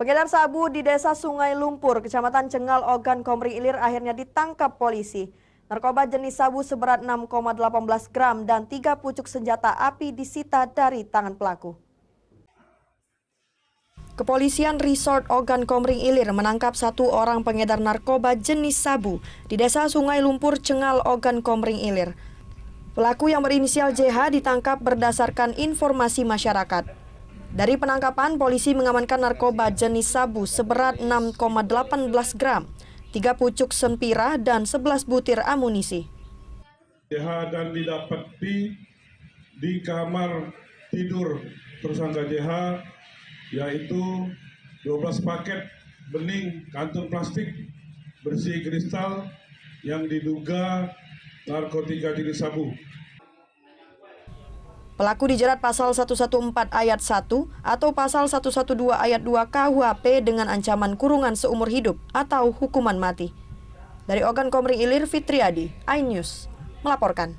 Pengedar sabu di Desa Sungai Lumpur, Kecamatan Cengal, Ogan Komering Ilir akhirnya ditangkap polisi. Narkoba jenis sabu seberat 6,18 gram dan 3 pucuk senjata api disita dari tangan pelaku. Kepolisian Resort Ogan Komering Ilir menangkap 1 orang pengedar narkoba jenis sabu di Desa Sungai Lumpur, Cengal, Ogan Komering Ilir. Pelaku yang berinisial JH ditangkap berdasarkan informasi masyarakat. Dari penangkapan, polisi mengamankan narkoba jenis sabu seberat 6,18 gram, 3 pucuk sempira, dan 11 butir amunisi. JH dan didapati di kamar tidur tersangka JH, yaitu 12 paket bening kantong plastik bersih kristal yang diduga narkotika jenis sabu. Pelaku dijerat pasal 114 ayat 1 atau pasal 112 ayat 2 KUHP dengan ancaman kurungan seumur hidup atau hukuman mati. Dari Ogan Komering Ilir, Fitriadi, iNews melaporkan.